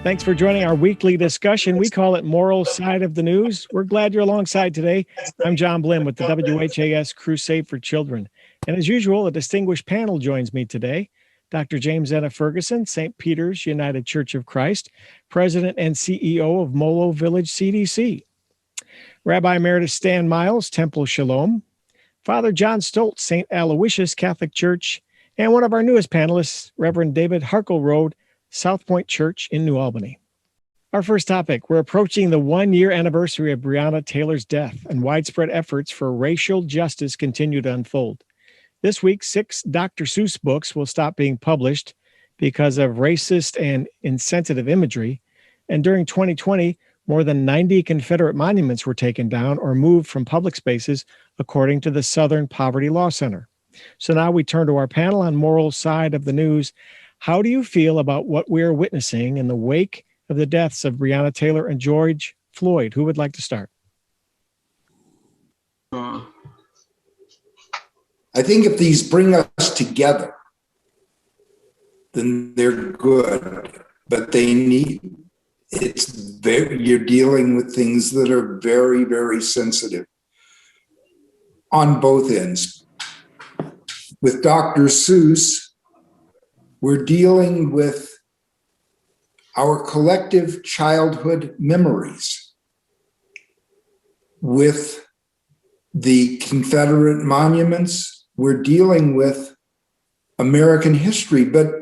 Thanks for joining our weekly discussion. We call it Moral Side of the News. We're glad you're alongside today. I'm John Blim with the WHAS Crusade for Children. And as usual, a distinguished panel joins me today. Dr. Jamesetta Ferguson, St. Peter's United Church of Christ, President and CEO of Molo Village CDC. Rabbi Emeritus Stan Miles, Temple Shalom. Father John Stoltz, St. Aloysius Catholic Church. And one of our newest panelists, Reverend David Harkleroad, South Point Church in New Albany. Our first topic, we're approaching the one-year anniversary of Breonna Taylor's death, and widespread efforts for racial justice continue to unfold. This week, 6 Dr. Seuss books will stop being published because of racist and insensitive imagery. And during 2020, more than 90 Confederate monuments were taken down or moved from public spaces, according to the Southern Poverty Law Center. So now we turn to our panel on Moral Side of the News. How do you feel about what we're witnessing in the wake of the deaths of Breonna Taylor and George Floyd? Who would like to start? I think if these bring us together, then they're good. But you're dealing with things that are very, very sensitive on both ends. With Dr. Seuss, we're dealing with our collective childhood memories. With the Confederate monuments, we're dealing with American history. But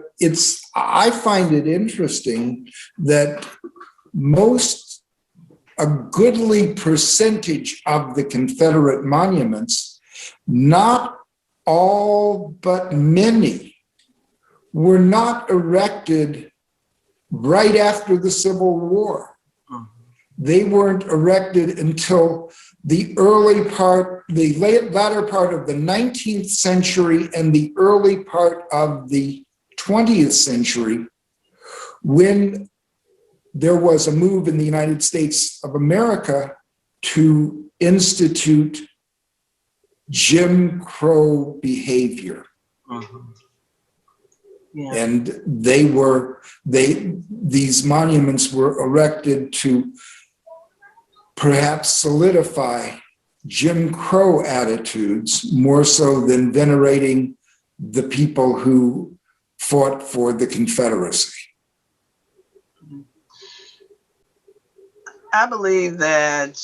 I find it interesting that a goodly percentage of the Confederate monuments, not all but many, were not erected right after the Civil War. They weren't erected until the latter part of the 19th century and the early part of the 20th century, when there was a move in the United States of America to institute Jim Crow behavior. Yeah. And these monuments were erected to perhaps solidify Jim Crow attitudes more so than venerating the people who fought for the Confederacy. I believe that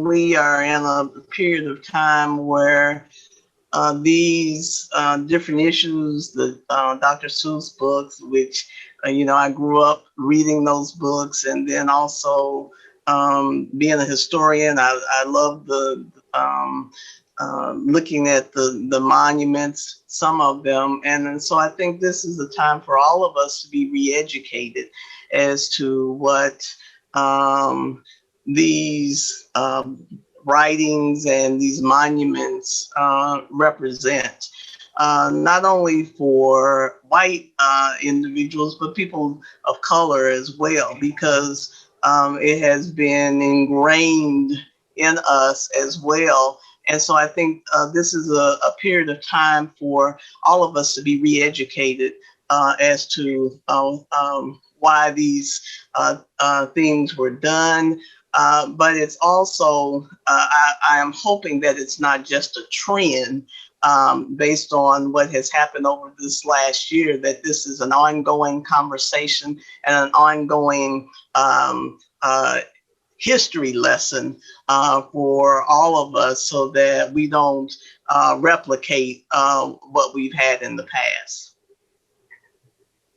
we are in a period of time where these different issues, the Dr. Seuss books, which, I grew up reading those books, and then also being a historian, I love looking at the monuments, some of them. And so I think this is the time for all of us to be re-educated as to what these writings and these monuments represent, not only for white individuals, but people of color as well, because it has been ingrained in us as well. And so I think this is a period of time for all of us to be re-educated as to why these things were done. But it's also, I am hoping that it's not just a trend based on what has happened over this last year, that this is an ongoing conversation and an ongoing history lesson for all of us, so that we don't replicate what we've had in the past.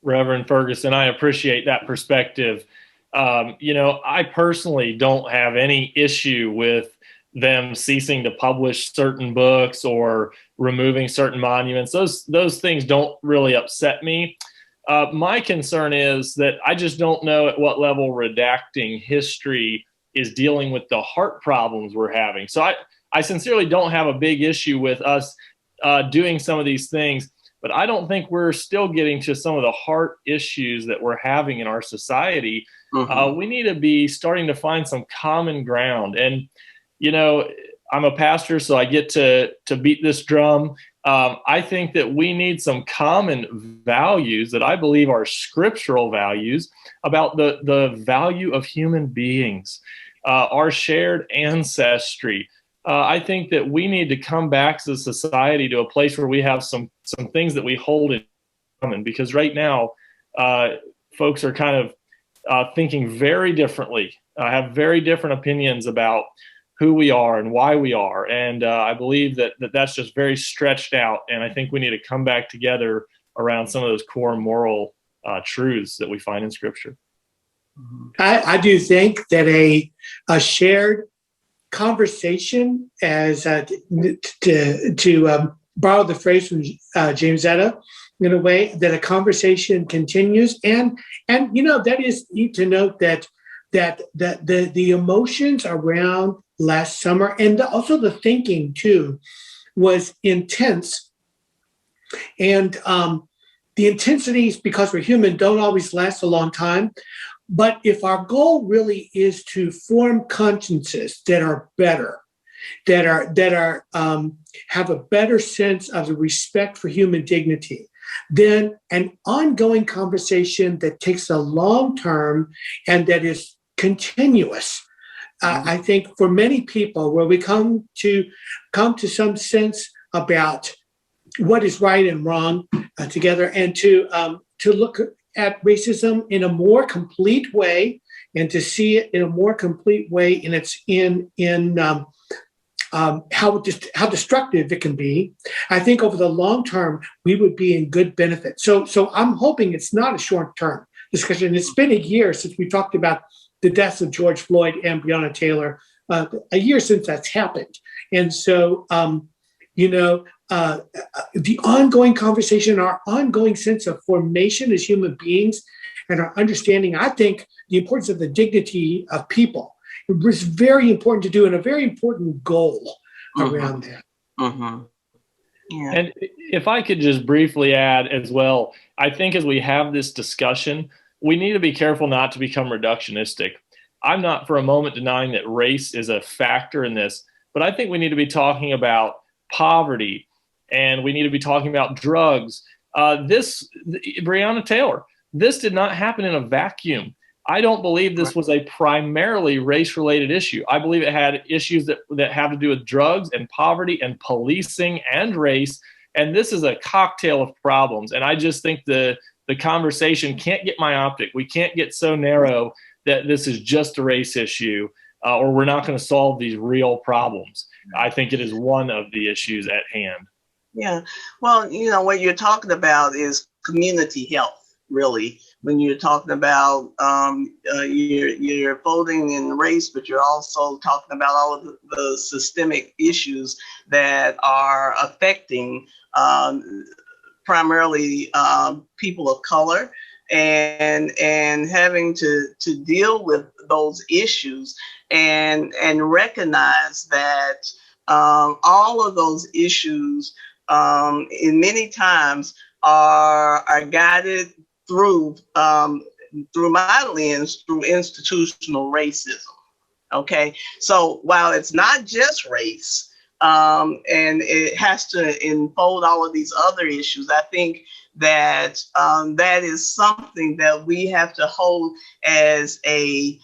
Reverend Ferguson, I appreciate that perspective. I personally don't have any issue with them ceasing to publish certain books or removing certain monuments. Those things don't really upset me. My concern is that I just don't know at what level redacting history is dealing with the heart problems we're having. So I sincerely don't have a big issue with us doing some of these things, but I don't think we're still getting to some of the heart issues that we're having in our society. Mm-hmm. We need to be starting to find some common ground. And, I'm a pastor, so I get to beat this drum I think that we need some common values that I believe are scriptural values about the value of human beings, our shared ancestry. I think that we need to come back as a society to a place where we have some things that we hold in common, because right now folks are kind of thinking very differently, have very different opinions about who we are and why we are. And I believe that's just very stretched out. And I think we need to come back together around some of those core moral truths that we find in Scripture. I do think that a shared conversation, as to borrow the phrase from Jamesetta, in a way that a conversation continues. And that is neat to note that the emotions around last summer, and also the thinking too, was intense. And the intensities, because we're human, don't always last a long time. But if our goal really is to form consciences that are better, that are have a better sense of the respect for human dignity, then an ongoing conversation that takes a long term and that is continuous. I think for many people, where we come to some sense about what is right and wrong together, and to look at racism in a more complete way, and to see it in a more complete way how destructive it can be. I think over the long term, we would be in good benefit. So I'm hoping it's not a short-term discussion. It's been a year since we talked about the deaths of George Floyd and Breonna Taylor, a year since that's happened. And so, the ongoing conversation, our ongoing sense of formation as human beings, and our understanding, I think, the importance of the dignity of people, it was very important to do, and a very important goal around that. Mm-hmm. Yeah. And if I could just briefly add as well, I think as we have this discussion, we need to be careful not to become reductionistic. I'm not for a moment denying that race is a factor in this, but I think we need to be talking about poverty, and we need to be talking about drugs. Breonna Taylor, this did not happen in a vacuum. I don't believe this was a primarily race-related issue. I believe it had issues that have to do with drugs and poverty and policing and race, and this is a cocktail of problems. And I just think the conversation can't get myopic. We can't get so narrow that this is just a race issue, or we're not going to solve these real problems. I think it is one of the issues at hand. Yeah. Well, what you're talking about is community health, really. When you're talking about you're voting in race, but you're also talking about all of the systemic issues that are affecting primarily people of color, and having to deal with those issues and recognize that all of those issues in many times are guided through my lens, through institutional racism. Okay, so while it's not just race, and it has to enfold all of these other issues, I think that that is something that we have to hold as the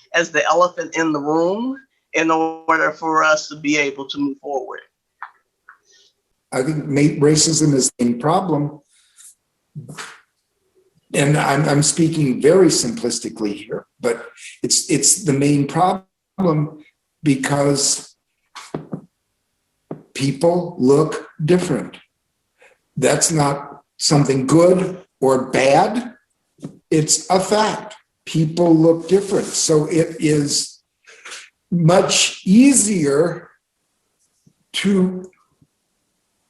elephant in the room in order for us to be able to move forward. I think racism is the main problem. And I'm speaking very simplistically here, but it's the main problem because people look different. That's not something good or bad. It's a fact. People look different. So it is much easier to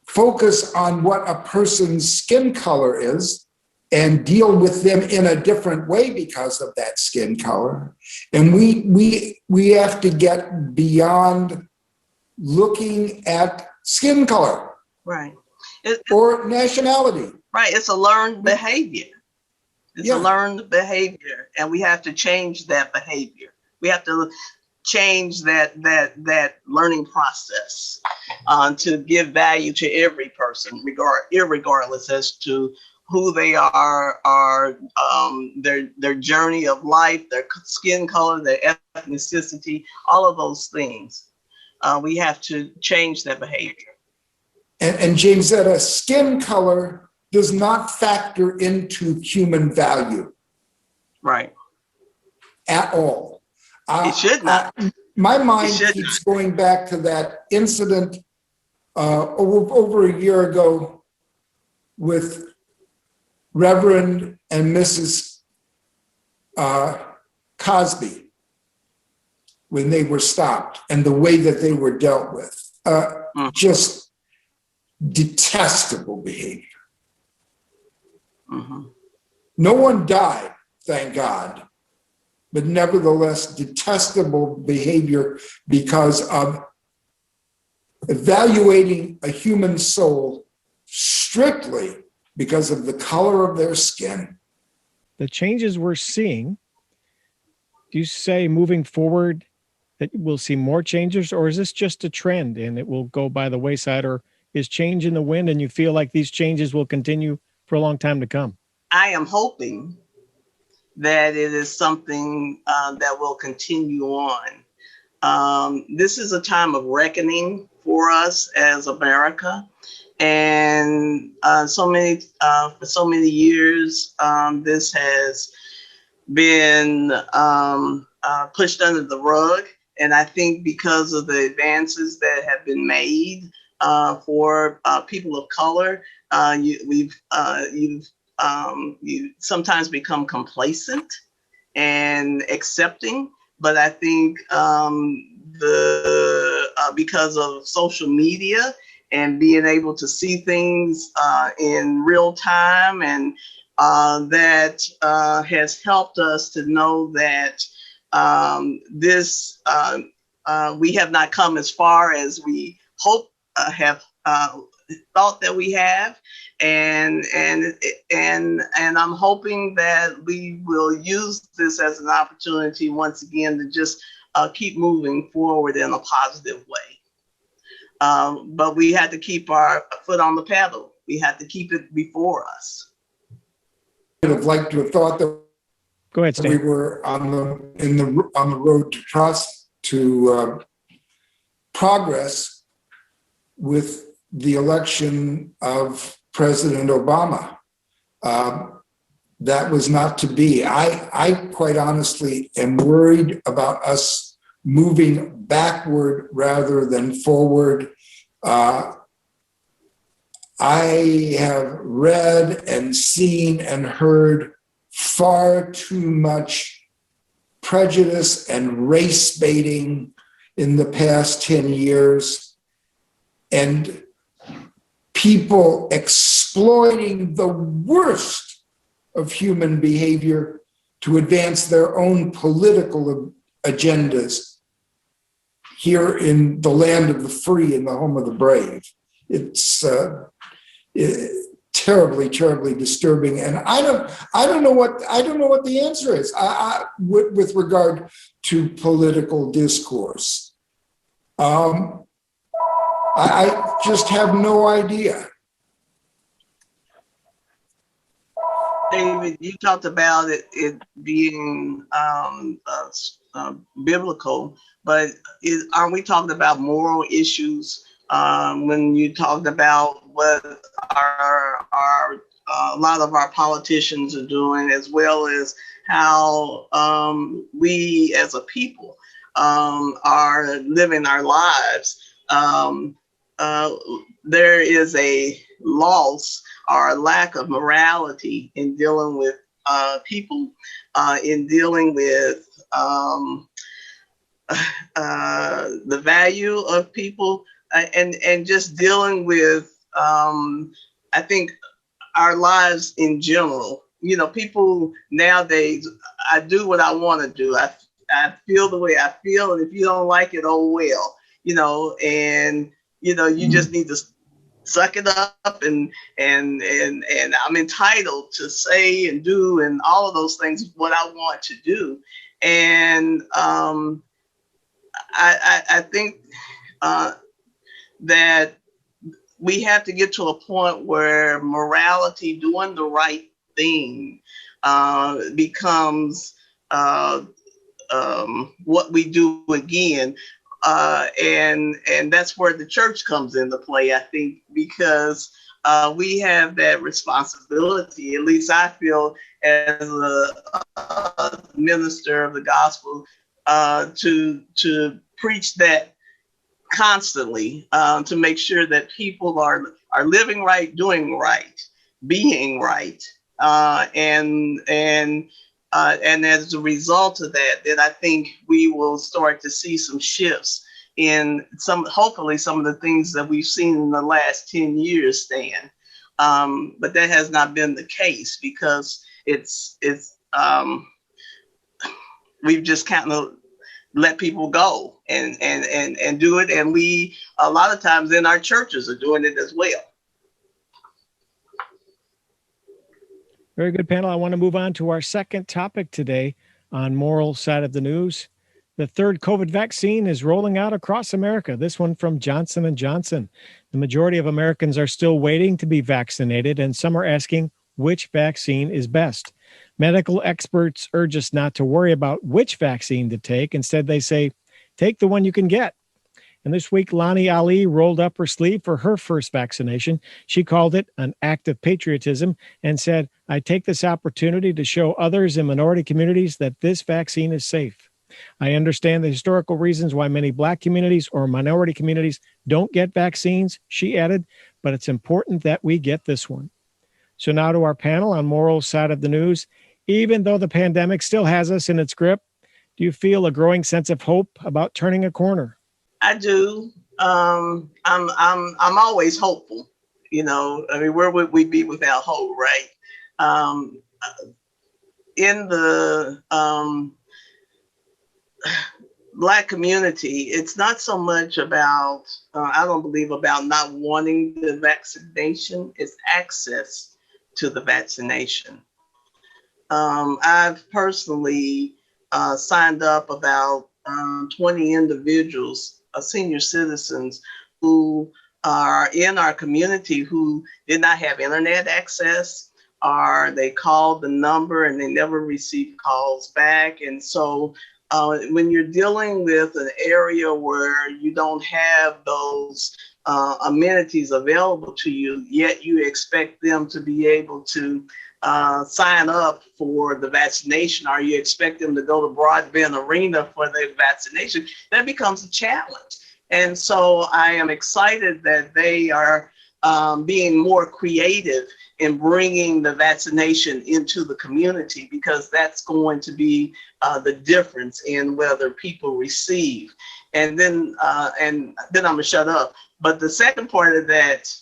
focus on what a person's skin color is and deal with them in a different way because of that skin color. And we have to get beyond looking at skin color. Right. Or nationality. Right. It's a learned behavior. It's a learned behavior, and we have to change that behavior. We have to change that learning process to give value to every person, irregardless as to who they are, their journey of life, their skin color, their ethnicity, all of those things. We have to change that behavior. And Jamesetta, skin color does not factor into human value. Right. At all. It should not. My mind keeps going back to that incident over a year ago with Reverend and Mrs. Cosby when they were stopped and the way that they were dealt with. Just detestable behavior. No one died, thank God, but nevertheless detestable behavior because of evaluating a human soul strictly because of the color of their skin. The changes we're seeing, do you say moving forward that we'll see more changes, or is this just a trend and it will go by the wayside, or is change in the wind and you feel like these changes will continue for a long time to come? I am hoping that it is something that will continue on. This is a time of reckoning for us as America. And for so many years, this has been pushed under the rug. And I think because of the advances that have been made for people of color, you sometimes become complacent and accepting. But I think because of social media and being able to see things in real time, and that has helped us to know that we have not come as far as we have thought that we have, and I'm hoping that we will use this as an opportunity once again to just keep moving forward in a positive way. But we had to keep our foot on the pedal. We had to keep it before us. I'd have liked to have thought that Go ahead, Stan. we were on the road to progress with the election of President Obama. That was not to be. I quite honestly am worried about us moving backward rather than forward. I have read and seen and heard far too much prejudice and race baiting in the past 10 years, and people exploiting the worst of human behavior to advance their own political agendas here in the land of the free and the home of the brave. It's terribly, terribly disturbing, and I don't know what the answer is with regard to political discourse. I just have no idea. David, you talked about it being biblical, but aren't we talking about moral issues when you talked about what a lot of our politicians are doing, as well as how we as a people are living our lives? There is a loss or a lack of morality in dealing with people, in dealing with the value of people, and just dealing with, I think, our lives in general. You know, people nowadays, I do what I want to do. I feel the way I feel, and if you don't like it, oh well. You know, and you just need to suck it up, and I'm entitled to say and do and all of those things what I want to do. And I think that we have to get to a point where morality, doing the right thing, becomes what we do again. And that's where the church comes into play, I think, because we have that responsibility, at least I feel as a minister of the gospel, to preach that constantly, to make sure that people are living right, doing right, being right, and as a result of that, then I think we will start to see some shifts in hopefully some of the things that we've seen in the last 10 years, Stan. But that has not been the case because we've just kind of let people go and do it. And we, a lot of times in our churches, are doing it as well. Very good, panel. I want to move on to our second topic today on moral side of the news. The third COVID vaccine is rolling out across America. This one from Johnson & Johnson. The majority of Americans are still waiting to be vaccinated, and some are asking which vaccine is best. Medical experts urge us not to worry about which vaccine to take. Instead, they say, take the one you can get. And this week, Lonnie Ali rolled up her sleeve for her first vaccination. She called it an act of patriotism and said, I take this opportunity to show others in minority communities that this vaccine is safe. I understand the historical reasons why many Black communities or minority communities don't get vaccines, she added, but it's important that we get this one. So now to our panel on moral side of the news. Even though the pandemic still has us in its grip, do you feel a growing sense of hope about turning a corner? I do. I'm always hopeful. You know, I mean, where would we be without hope, right? In the Black community, it's not so much about, I don't believe about not wanting the vaccination, it's access to the vaccination. I've personally signed up about 20 individuals, senior citizens who are in our community who did not have internet access, or they called the number and they never received calls back. And so when you're dealing with an area where you don't have those amenities available to you, yet you expect them to be able to sign up for the vaccination, or you expect them to go to Broadbent Arena for the vaccination, that becomes a challenge. And so I am excited that they are being more creative in bringing the vaccination into the community, because that's going to be the difference in whether people receive. And then I'm gonna shut up. But the second part of that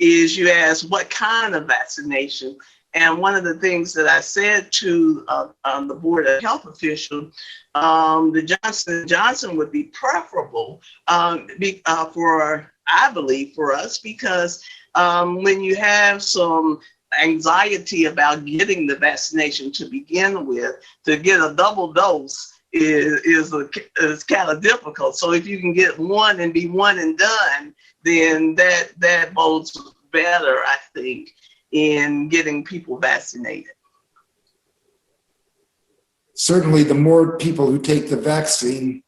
is you asked what kind of vaccination. And one of the things that I said to the Board of Health official, the Johnson & Johnson would be preferable for, I believe, for us, because when you have some anxiety about getting the vaccination to begin with, to get a double dose is kind of difficult. So if you can get one and be one and done, then that bodes better, I think, in getting people vaccinated. Certainly, the more people who take the vaccine,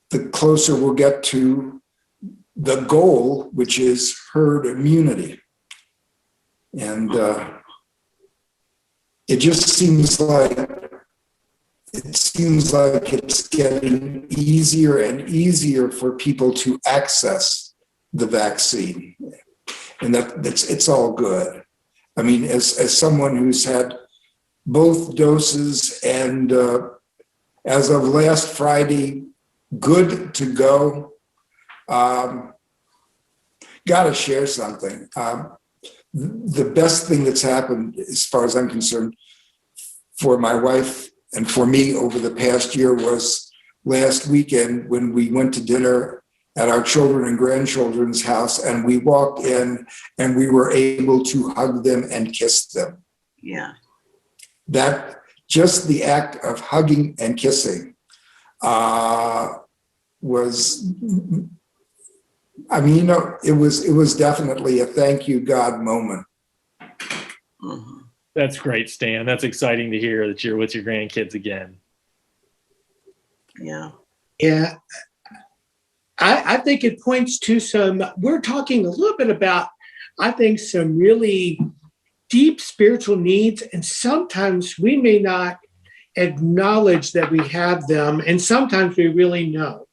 the closer we'll get to the goal, which is herd immunity. And it just seems like it's getting easier and easier for people to access the vaccine, and it's all good. I mean, as someone who's had both doses and as of last Friday, good to go, got to share something. The best thing that's happened, as far as I'm concerned, for my wife and for me over the past year was last weekend when we went to dinner at our children and grandchildren's house, and we walked in and we were able to hug them and kiss them. Yeah. That just the act of hugging and kissing was, I mean, you know, it was definitely a thank you, God moment. Mhm. That's great, Stan. That's exciting to hear that you're with your grandkids again. Yeah. Yeah. I think it points to we're talking a little bit about, I think, some really deep spiritual needs, and sometimes we may not acknowledge that we have them, and sometimes we really know,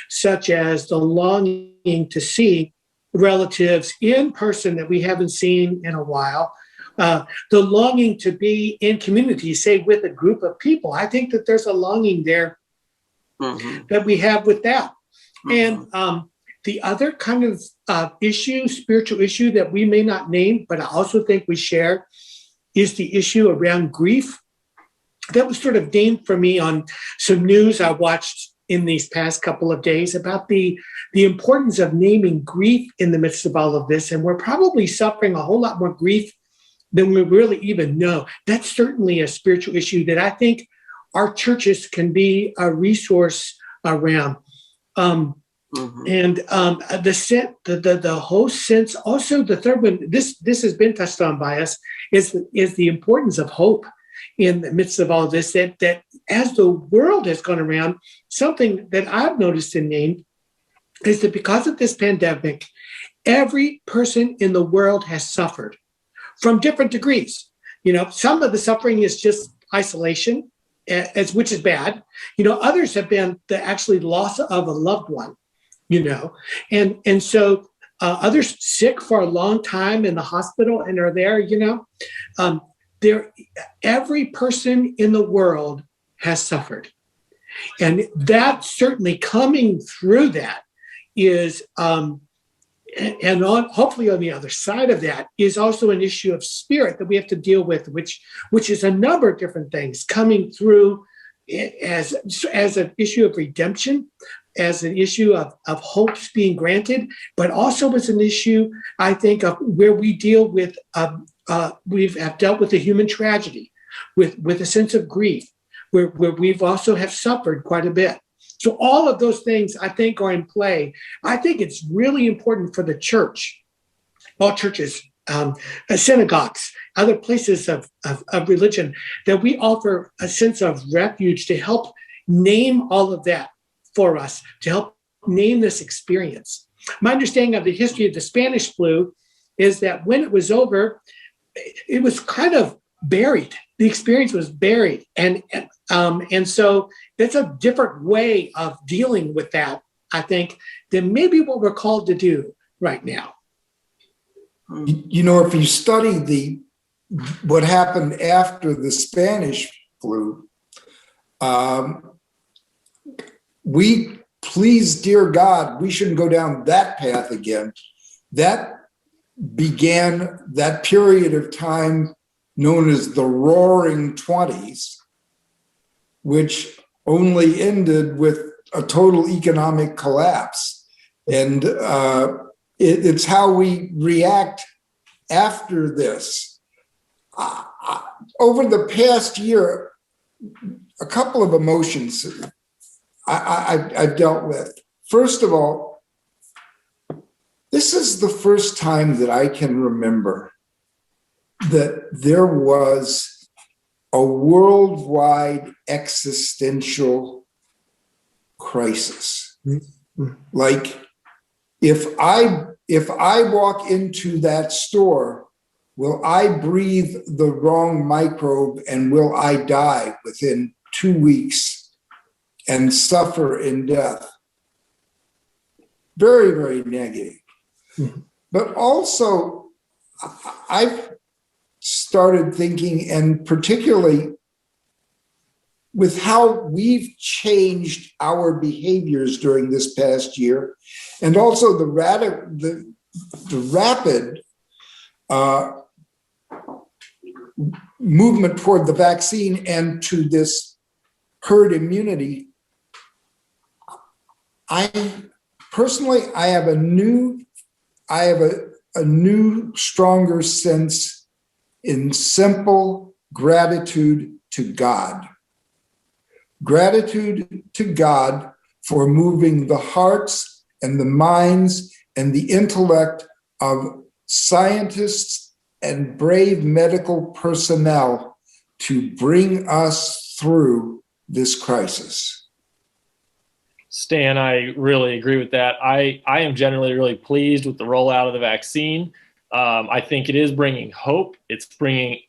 such as the longing to see relatives in person that we haven't seen in a while, the longing to be in community, say with a group of people. I think that there's a longing there that we have with that. And the other kind of spiritual issue that we may not name, but I also think we share, is the issue around grief. That was sort of named for me on some news I watched in these past couple of days about the importance of naming grief in the midst of all of this. And we're probably suffering a whole lot more grief than we really even know. That's certainly a spiritual issue that I think our churches can be a resource around. And the whole sense, also the third one, this has been touched on by us, is the importance of hope in the midst of all this, that as the world has gone around, something that I've noticed and named is that because of this pandemic, every person in the world has suffered from different degrees. You know, some of the suffering is just isolation, which is bad. You know, others have been the actually loss of a loved one, you know, and so others sick for a long time in the hospital and are there, you know. Every person in the world has suffered. And that certainly coming through that is, hopefully on the other side of that is also an issue of spirit that we have to deal with, which is a number of different things coming through as an issue of redemption, as an issue of hopes being granted, but also as an issue, I think, of where we deal with, we have dealt with the human tragedy, with a sense of grief, where we've also have suffered quite a bit. So all of those things, I think, are in play. I think it's really important for the church, all churches, synagogues, other places of religion, that we offer a sense of refuge to help name all of that for us, to help name this experience. My understanding of the history of the Spanish flu is that when it was over, it was kind of buried. The experience was buried. And so that's a different way of dealing with that, I think, than maybe what we're called to do right now. You know, if you study what happened after the Spanish flu, please, dear God, we shouldn't go down that path again. That began that period of time known as the Roaring 20s, which only ended with a total economic collapse. And it's how we react after this. Over the past year, a couple of emotions I've dealt with. First of all, this is the first time that I can remember that there was a worldwide existential crisis. Like, if I walk into that store, will I breathe the wrong microbe and will I die within 2 weeks and suffer in death? Very, very negative. But also, I've started thinking, and particularly with how we've changed our behaviors during this past year, and also the rapid movement toward the vaccine and to this herd immunity, I have a new, stronger sense in simple gratitude to God. Gratitude to God for moving the hearts and the minds and the intellect of scientists and brave medical personnel to bring us through this crisis. Stan, I really agree with that. I am generally really pleased with the rollout of the vaccine. I think it is bringing hope. It's bringing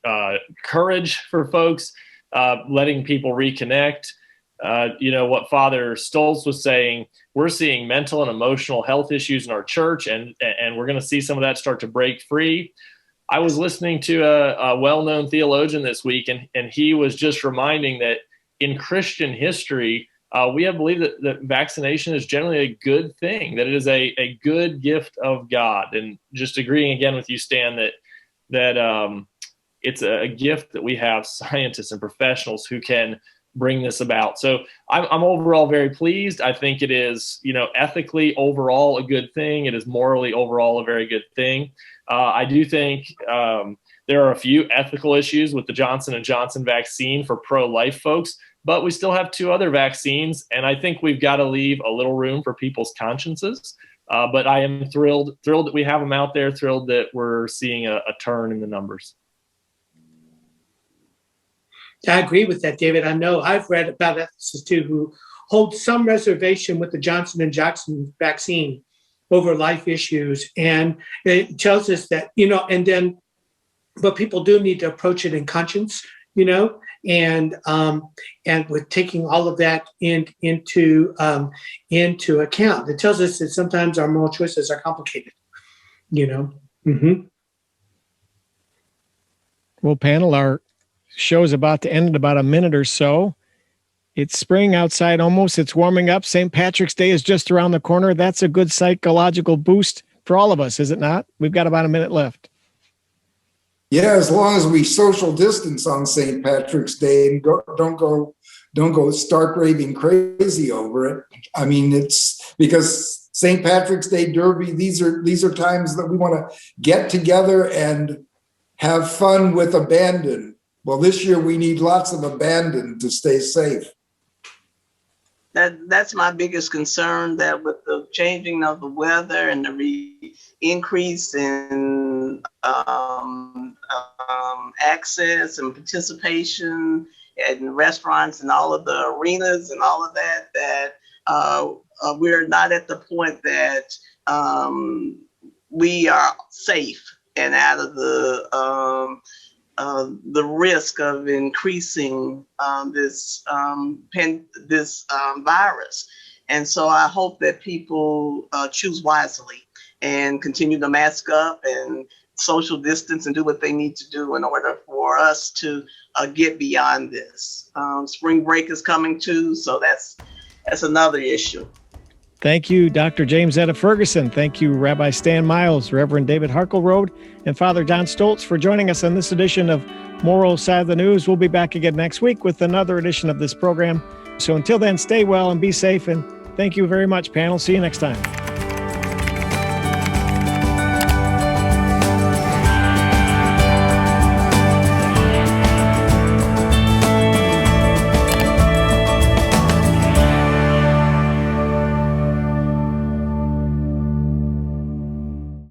courage for folks, letting people reconnect. What Father Stoltz was saying, we're seeing mental and emotional health issues in our church, and we're going to see some of that start to break free. I was listening to a well-known theologian this week, and he was just reminding that in Christian history, we have believed that vaccination is generally a good thing, that it is a good gift of God. And just agreeing again with you, Stan, that it's a gift that we have scientists and professionals who can bring this about. So I'm overall very pleased. I think it is, ethically overall a good thing. It is morally overall a very good thing. I do think there are a few ethical issues with the Johnson & Johnson vaccine for pro-life folks, but we still have 2 other vaccines, and I think we've got to leave a little room for people's consciences. But I am thrilled that we have them out there, thrilled that we're seeing a turn in the numbers. I agree with that, David. I know I've read about ethicists too who hold some reservation with the Johnson & Johnson vaccine over life issues. And it tells us that, but people do need to approach it in conscience, and with taking all of that into account. It tells us that sometimes our moral choices are complicated, Mm-hmm. Well, panel, our show's about to end in about a minute or so. It's spring outside almost. It's warming up. St. Patrick's Day is just around the corner. That's a good psychological boost for all of us, is it not? We've got about a minute left. Yeah, as long as we social distance on St. Patrick's Day and don't go stark raving crazy over it. I mean, it's because St. Patrick's Day Derby, these are times that we want to get together and have fun with abandon. Well, this year we need lots of abandon to stay safe. That's my biggest concern, that with the changing of the weather and the increase in access and participation in restaurants and all of the arenas and all of that we're not at the point that we are safe and out of the risk of increasing this virus. And so I hope that people choose wisely and continue to mask up and social distance and do what they need to do in order for us to get beyond this. Spring break is coming too, so that's another issue. Thank you, Dr. Jamesetta Ferguson. Thank you, Rabbi Stan Miles, Reverend David Harkleroad, and Father John Stoltz for joining us on this edition of Moral Side of the News. We'll be back again next week with another edition of this program. So until then, stay well and be safe. And thank you very much, panel. See you next time.